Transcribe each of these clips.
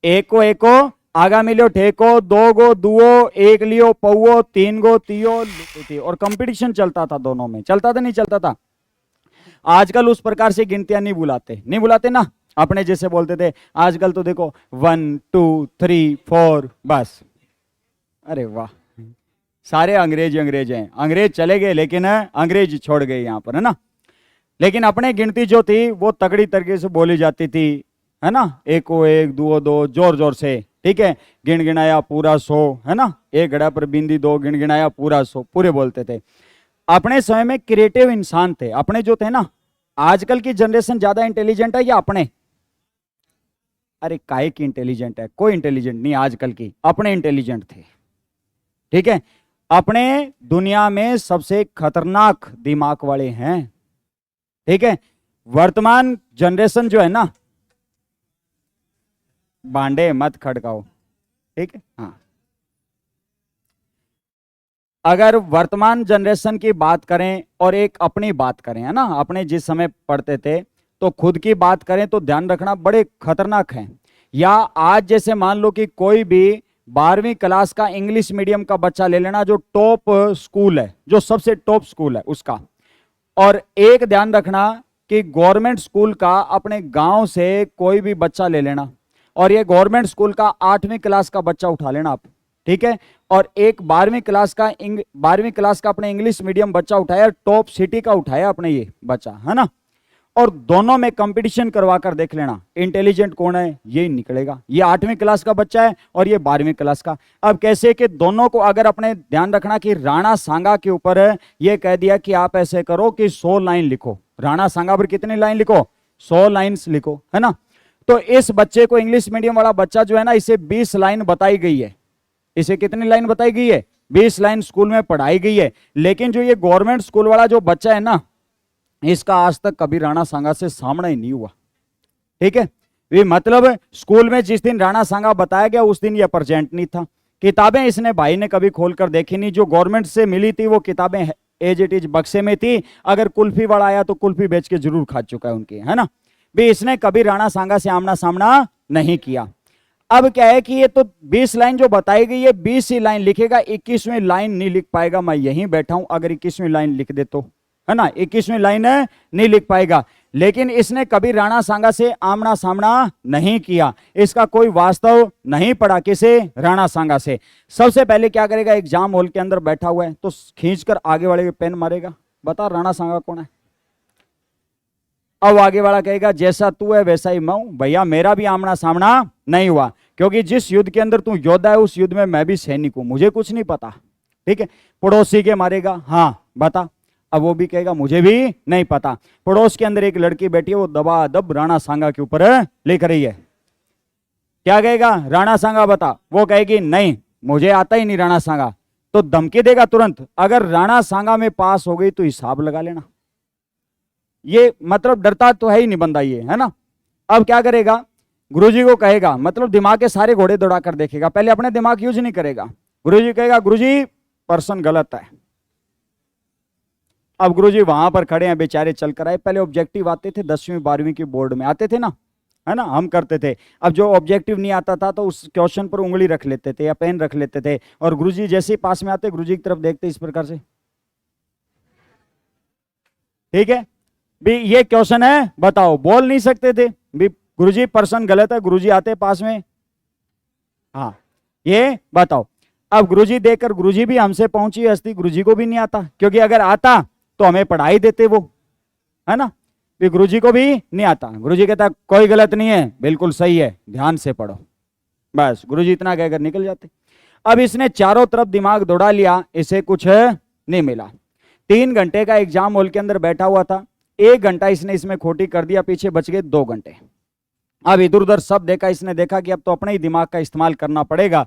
एको एको आगा मिलो ठेको, दो गो दुओ, एक लियो पौओ, तीन गो तियो थी। और कंपटीशन चलता था दोनों में, चलता था नहीं चलता था? आजकल उस प्रकार से गिनतियां नहीं बुलाते ना, अपने जैसे बोलते थे। आजकल तो देखो 1 2 3 4 बस। अरे वाह, सारे अंग्रेज हैं। अंग्रेज चले गए लेकिन अंग्रेज छोड़ गए यहाँ पर, है ना। लेकिन अपने गिनती जो थी वो तगड़ी तरीके से बोली जाती थी, है ना। एको एक, दुओ दो, जोर जोर से, ठीक है। गिनगिनाया पूरा 100, है ना। एक घड़ा पर बिंदी दो, गिनगिनाया पूरा 100, पूरे बोलते थे। अपने समय में क्रिएटिव इंसान थे अपने जो थे ना। आजकल की जनरेशन ज्यादा इंटेलिजेंट है या अपने? अरे काहे की इंटेलिजेंट है, कोई इंटेलिजेंट नहीं आजकल की, अपने इंटेलिजेंट थे, ठीक है। अपने दुनिया में सबसे खतरनाक दिमाग वाले हैं, ठीक है। वर्तमान जनरेशन जो है ना, बांडे मत खड़काओ, ठीक है। हाँ, अगर वर्तमान जनरेशन की बात करें और एक अपनी बात करें, है ना, अपने जिस समय पढ़ते थे, तो खुद की बात करें तो ध्यान रखना बड़े खतरनाक हैं। या आज जैसे मान लो कि कोई भी 12वीं क्लास का इंग्लिश मीडियम का बच्चा ले लेना, जो टॉप स्कूल है, जो सबसे टॉप स्कूल है उसका, और एक ध्यान रखना कि गवर्नमेंट स्कूल का अपने गांव से कोई भी बच्चा ले लेना, और ये गवर्नमेंट स्कूल का 8वीं क्लास का बच्चा उठा लेना आप, ठीक है। और एक 12वीं क्लास का अपने इंग्लिश मीडियम बच्चा उठाया, टॉप सिटी का उठाया अपने ये बच्चा, है ना। और दोनों में कंपटीशन करवा कर देख लेना, इंटेलिजेंट कौन है ये निकलेगा। ये 8वीं क्लास का बच्चा है और ये 12वीं क्लास का। अब कैसे कि दोनों को अगर अपने ध्यान रखना कि राणा सांगा के ऊपर ये कह दिया कि आप ऐसे करो कि 100 लाइन लिखो, राणा सांगा पर कितनी लाइन लिखो? 100 लाइन्स लिखो, है ना। तो इस बच्चे को, इंग्लिश मीडियम वाला बच्चा जो है ना, इसे 20 लाइन बताई गई है। इसे कितनी लाइन बताई गई है? 20 लाइन स्कूल में पढ़ाई गई है। लेकिन जो ये गवर्नमेंट स्कूल वाला जो बच्चा है ना, इसका आज तक कभी राणा सांगा से सामना ही नहीं हुआ, ठीक है। ये मतलब स्कूल में जिस दिन राणा सांगा बताया गया उस दिन ये प्रेजेंट नहीं था। किताबें इसने भाई ने कभी खोलकर देखी नहीं, जो गवर्नमेंट से मिली थी वो किताबें एज इट इज बक्से में थी। अगर कुल्फी वाला आया तो कुल्फी बेच के जरूर खा चुका है उनकी, है ना। भी इसने कभी राणा सांगा से आमना सामना नहीं किया। अब क्या है कि ये तो 20 लाइन जो बताई गई है, 20 ही लाइन लिखेगा, 21वीं लाइन नहीं लिख पाएगा। मैं यहीं बैठा हूं, अगर 21वीं लाइन लिख दे तो, है ना, 21वीं लाइन नहीं लिख पाएगा। लेकिन इसने कभी राणा सांगा से आमना सामना नहीं किया, इसका कोई वास्तव नहीं पड़ा किसे? राणा सांगा से। सबसे पहले क्या करेगा, एग्जाम हॉल के अंदर बैठा हुआ है तो खींचकर आगे वाले पे पेन मारेगा, बता राणा सांगा कौन है। अब आगे वाला कहेगा जैसा तू है वैसा ही मैं हूं। भैया मेरा भी आमना सामना नहीं हुआ, क्योंकि जिस युद्ध के अंदर तू योद्धा है उस युद्ध में मैं भी सैनिक हूं, मुझे कुछ नहीं पता, ठीक है। पड़ोसी के मारेगा, हाँ बता। अब वो भी कहेगा मुझे भी नहीं पता। पड़ोस के अंदर एक लड़की बैठी है, वो दबा दब राणा सांगा के ऊपर लिख रही है। क्या कहेगा, राणा सांगा बता। वो कहेगी नहीं मुझे आता ही नहीं राणा सांगा। तो धमकी देगा तुरंत, अगर राणा सांगा में पास हो गई तो हिसाब लगा लेना। ये मतलब डरता तो है ही नहीं बंदा ये, है ना। अब क्या करेगा, गुरुजी को कहेगा, मतलब दिमाग के सारे घोड़े दौड़ा कर देखेगा, पहले अपने दिमाग यूज नहीं करेगा। गुरुजी कहेगा गुरुजी पर्सन गलत है। अब गुरुजी वहां पर खड़े हैं, बेचारे चल कर आए। पहले ऑब्जेक्टिव आते थे 10वीं 12वीं की बोर्ड में आते थे ना, है ना, हम करते थे। अब जो ऑब्जेक्टिव नहीं आता था तो उस क्वेश्चन पर उंगली रख लेते थे या पेन रख लेते थे, और गुरुजी जैसे ही पास में आते गुरुजी की तरफ देखते इस प्रकार से, ठीक है भी ये क्वेश्चन है बताओ, बोल नहीं सकते थे भी गुरुजी पर्सन गलत है। गुरुजी आते पास में, हाँ ये बताओ। अब गुरुजी देखकर, गुरुजी भी हमसे पहुंची हस्ती, गुरुजी को भी नहीं आता, क्योंकि अगर आता तो हमें पढ़ाई देते वो, है ना। भी गुरुजी को भी नहीं आता। गुरुजी कहता कोई गलत नहीं है, बिल्कुल सही है, ध्यान से पढ़ो, बस गुरुजी इतना कहकर निकल जाते। अब इसने चारों तरफ दिमाग दौड़ा लिया, इसे कुछ नहीं मिला। 3 घंटे का एग्जाम हॉल के अंदर बैठा हुआ था, 1 घंटा इसने इसमें खोटी कर दिया, पीछे बच गए 2 घंटे। अब इधर उधर सब देखा इसने, देखा कि अब तो अपने ही दिमाग का इस्तेमाल करना पड़ेगा।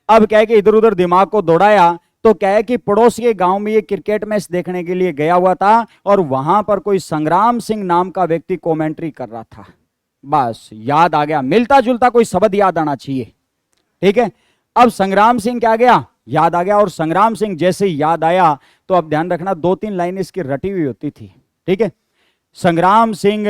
अब क्या है कि इधर उधर दिमाग को दौड़ाया तो क्या है कि पड़ोस के गांव में ये क्रिकेट मैच देखने के लिए गया हुआ था, और वहां पर कोई संग्राम सिंह नाम का व्यक्ति कमेंट्री कर रहा था। बस याद आ गया, मिलता जुलता कोई शब्द याद आना चाहिए, ठीक है। अब संग्राम सिंह क्या गया, याद आ गया। और संग्राम सिंह जैसे याद आया तो अब ध्यान रखना 2-3 लाइन इसकी रटी हुई होती थी, ठीक है। संग्राम सिंह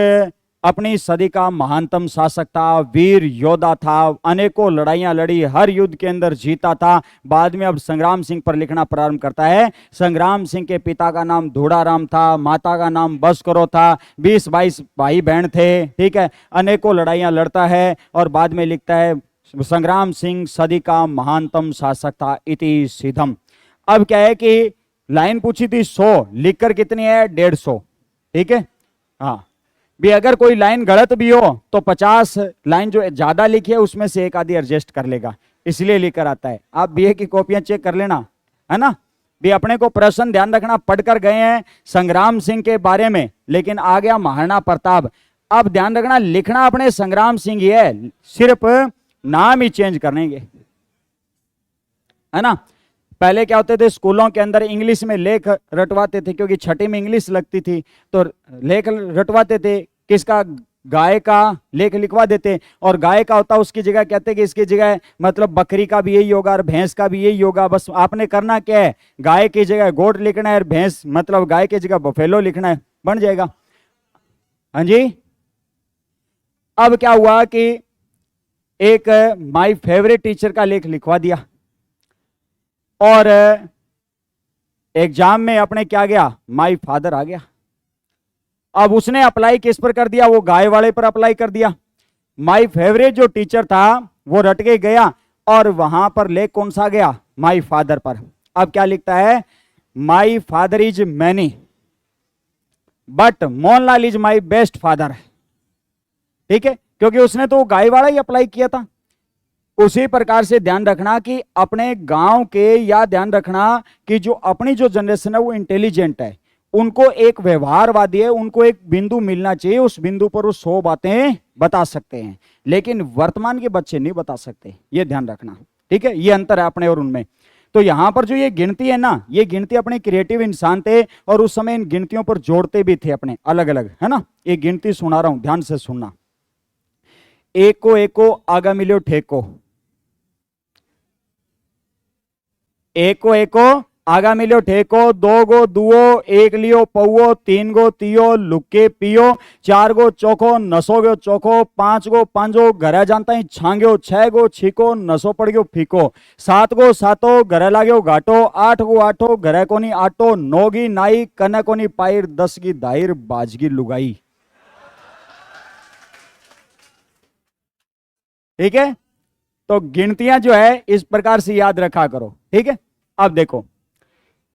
अपनी सदी का महानतम शासक था, वीर योद्धा था, अनेकों लड़ाइयां लड़ी, हर युद्ध के अंदर जीता था। बाद में अब संग्राम सिंह पर लिखना प्रारंभ करता है। संग्राम सिंह के पिता का नाम धूड़ाराम था, माता का नाम बस्करो था, 20-22 भाई बहन थे, ठीक है। अनेकों लड़ाइयां लड़ता है और बाद में लिखता है संग्राम सिंह सदी का महानतम शासक था, इति सीधम। अब क्या है कि लाइन पूछी थी 100, लिखकर कितनी है 150, ठीक है। हाँ भी अगर कोई लाइन गलत भी हो तो 50 लाइन जो ज्यादा लिखी है उसमें से एक आधी एडजस्ट कर लेगा, इसलिए लेकर आता है। आप बीए की कॉपियां चेक कर लेना, है ना। भी अपने को प्रश्न ध्यान रखना, पढ़कर गए हैं संग्राम सिंह के बारे में, लेकिन आ गया महाराणा प्रताप। अब ध्यान रखना, लिखना अपने संग्राम सिंह ही है, सिर्फ नाम ही चेंज करेंगे, है ना। पहले क्या होते थे स्कूलों के अंदर इंग्लिश में लेख रटवाते थे, क्योंकि छठी में इंग्लिश लगती थी, तो लेख रटवाते थे। किसका? गाय का लेख लिखवा देते, और गाय का होता उसकी जगह कहते कि इसकी जगह मतलब बकरी का भी यही होगा और भैंस का भी यही होगा। बस आपने करना क्या है, गाय की जगह गोट लिखना है और भैंस मतलब गाय की जगह बफेलो लिखना है, बन जाएगा। हाँ जी। अब क्या हुआ कि एक माय फेवरेट टीचर का लेख लिखवा दिया और एग्जाम में अपने क्या गया, माय फादर आ गया। अब उसने अप्लाई किस पर कर दिया, वो गाय वाले पर अप्लाई कर दिया। माय फेवरेट जो टीचर था वो रट के गया और वहां पर लेख कौन सा गया, माय फादर पर। अब क्या लिखता है, my father is many but Mohanlal is my best father, ठीक है, क्योंकि उसने तो गाय वाला ही अप्लाई किया था। उसी प्रकार से ध्यान रखना कि अपने गांव के, या ध्यान रखना कि जो अपनी जो जनरेशन है वो इंटेलिजेंट है, उनको एक व्यवहारवादी है, उनको एक बिंदु मिलना चाहिए, उस बिंदु पर वो 100 बातें बता सकते हैं, लेकिन वर्तमान के बच्चे नहीं बता सकते, ये ध्यान रखना, ठीक है। ये अंतर है अपने और उनमें। तो यहां पर जो ये गिनती है ना, ये गिनती अपने क्रिएटिव इंसान थे और उस समय इन गिनतियों पर जोड़ते भी थे अपने अलग अलग, है ना। ये गिनती सुना रहा हूं, ध्यान से सुनना। एको एको आगा मिलो ठेको, एको एको आगा मिलो ठेको, 2 गो दुओ, 1 लियो पौओ, 3 गो तियो लुके पियो, 4 गो चोखो नसो गो चोखो, 5 गो पांजो घरे जानता ही छांग्यो, 6 गो छीको नसो पड़ गयो फीको, 7 गो सातो घरे लाग्यो घाटो, 8 गो आठो घरे कोनी आटो, 9 गी नाई कने कोनी पायर, 10 गी दाहिर बाजगी लुगाई। ठीक है, तो गिनतियां जो है इस प्रकार से याद रखा करो, ठीक है। अब देखो